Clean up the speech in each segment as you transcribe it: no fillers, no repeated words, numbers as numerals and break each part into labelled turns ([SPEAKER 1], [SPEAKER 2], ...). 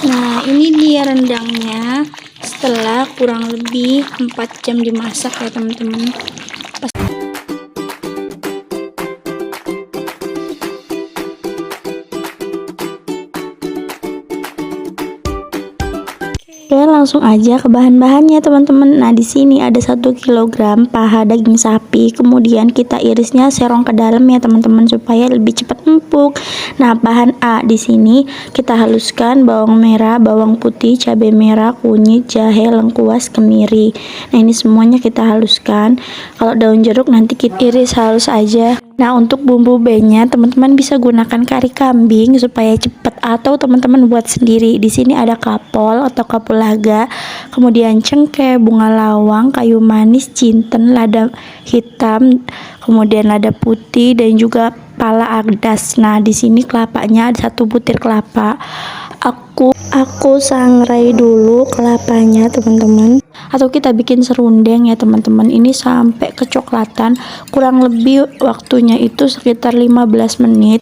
[SPEAKER 1] Nah, ini dia rendangnya setelah kurang lebih 4 jam dimasak ya teman-teman. Oke, langsung aja ke bahan-bahannya teman-teman. Nah, di sini ada 1 kg paha daging sapi. Kemudian kita irisnya serong ke dalam ya teman-teman supaya lebih cepat empuk. Nah, bahan A di sini kita haluskan bawang merah, bawang putih, cabai merah, kunyit, jahe, lengkuas, kemiri. Nah, ini semuanya kita haluskan. Kalau daun jeruk nanti kita iris halus aja. Nah, untuk bumbu B-nya teman-teman bisa gunakan kari kambing supaya cepat atau teman-teman buat sendiri. Di sini ada kapol atau kapulaga, kemudian cengkeh, bunga lawang, kayu manis, jinten, lada hitam, kemudian lada putih dan juga pala agdas. Nah, di sini kelapanya ada 1 butir kelapa. Aku sangrai dulu kelapanya teman-teman, atau kita bikin serundeng ya teman-teman. Ini sampai kecoklatan, kurang lebih waktunya itu sekitar 15 menit.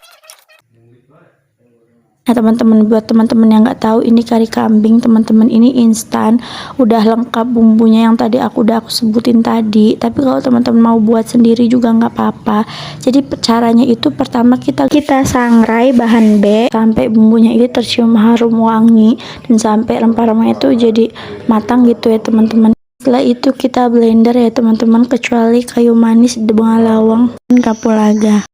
[SPEAKER 1] Nah teman-teman, buat teman-teman yang nggak tahu, ini kari kambing teman-teman, ini instan, udah lengkap bumbunya yang tadi aku sebutin tadi. Tapi kalau teman-teman mau buat sendiri juga nggak apa-apa. Jadi caranya itu pertama kita sangrai bahan B sampai bumbunya itu tercium harum wangi dan sampai rempah-rempah itu jadi matang gitu ya teman-teman. Setelah itu kita blender ya teman-teman, kecuali kayu manis, bunga lawang, dan kapulaga.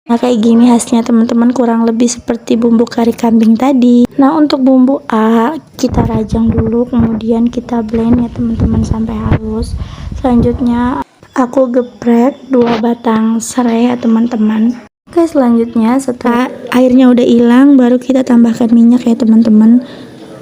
[SPEAKER 1] Nah, kayak gini hasilnya teman-teman, kurang lebih seperti bumbu kari kambing tadi. Nah, untuk bumbu A kita rajang dulu, kemudian kita blend ya teman-teman sampai halus. Selanjutnya aku geprek 2 batang serai ya teman-teman. Oke, selanjutnya setelah airnya udah hilang baru kita tambahkan minyak ya teman-teman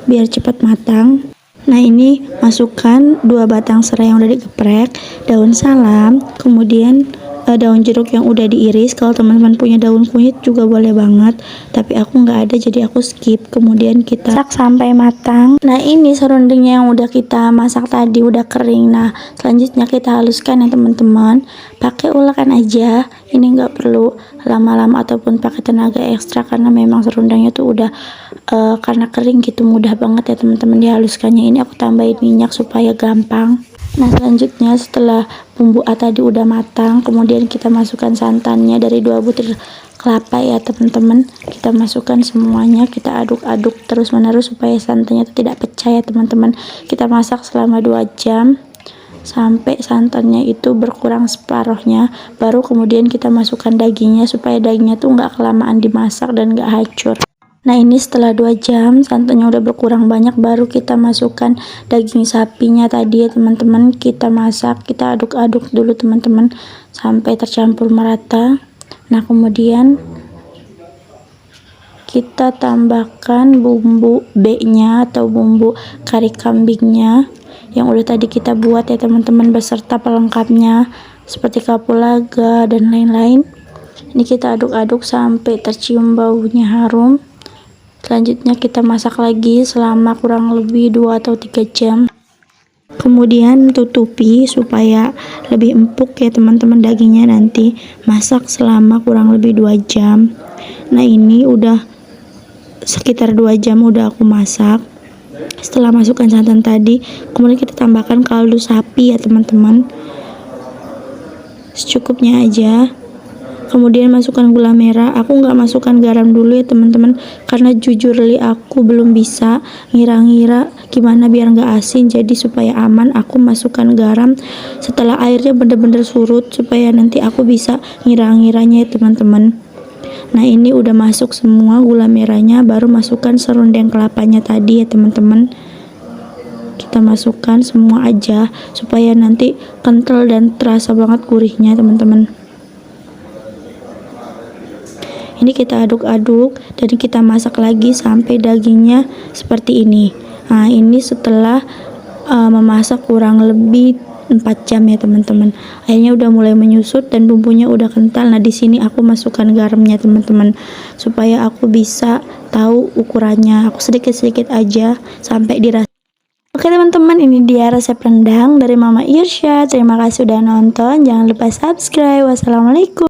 [SPEAKER 1] biar cepat matang. Nah, ini masukkan 2 batang serai yang udah digeprek, daun salam, kemudian daun jeruk yang udah diiris. Kalau teman-teman punya daun kunyit juga boleh banget, tapi aku nggak ada jadi aku skip. Kemudian kita masak sampai matang. Nah, ini serundengnya yang udah kita masak tadi udah kering. Nah, selanjutnya kita haluskan ya teman-teman, pakai ulakan aja. Ini nggak perlu lama-lama ataupun pakai tenaga ekstra karena memang serundengnya tuh udah karena kering gitu mudah banget ya teman-teman dihaluskannya. Ini aku tambahin minyak supaya gampang. Nah, selanjutnya setelah bumbu A tadi udah matang, kemudian kita masukkan santannya dari 2 butir kelapa ya teman-teman. Kita masukkan semuanya, kita aduk-aduk terus menerus supaya santannya itu tidak pecah ya teman-teman. Kita masak selama 2 jam sampai santannya itu berkurang separuhnya, baru kemudian kita masukkan dagingnya supaya dagingnya tuh nggak kelamaan dimasak dan nggak hancur. Nah, ini setelah 2 jam santannya udah berkurang banyak, baru kita masukkan daging sapinya tadi ya teman-teman. Kita masak, kita aduk-aduk dulu teman-teman sampai tercampur merata. Nah, kemudian kita tambahkan bumbu B-nya atau bumbu kari kambingnya yang udah tadi kita buat ya teman-teman, beserta pelengkapnya seperti kapulaga dan lain-lain. Ini kita aduk-aduk sampai tercium baunya harum. Selanjutnya kita masak lagi selama kurang lebih 2 atau 3 jam. Kemudian tutupi supaya lebih empuk ya teman-teman dagingnya, nanti masak selama kurang lebih 2 jam. Nah, ini udah sekitar 2 jam udah aku masak. Setelah masukkan santan tadi, kemudian kita tambahkan kaldu sapi ya teman-teman, secukupnya aja. Kemudian masukkan gula merah. Aku nggak masukkan garam dulu ya teman-teman, karena jujur aku belum bisa ngira-ngira gimana biar nggak asin. Jadi supaya aman aku masukkan garam setelah airnya bener-bener surut supaya nanti aku bisa ngira-ngiranya ya teman-teman. Nah, ini udah masuk semua gula merahnya, baru masukkan serundeng kelapanya tadi ya teman-teman. Kita masukkan semua aja supaya nanti kental dan terasa banget gurihnya teman-teman. Ini kita aduk-aduk dan kita masak lagi sampai dagingnya seperti ini. Nah, ini setelah memasak kurang lebih 4 jam ya teman-teman. Airnya udah mulai menyusut dan bumbunya udah kental. Nah, di sini aku masukkan garamnya teman-teman supaya aku bisa tahu ukurannya. Aku sedikit-sedikit aja sampai dirasa. Oke teman-teman, ini dia resep rendang dari Mama Irsya. Terima kasih udah nonton. Jangan lupa subscribe. Wassalamualaikum.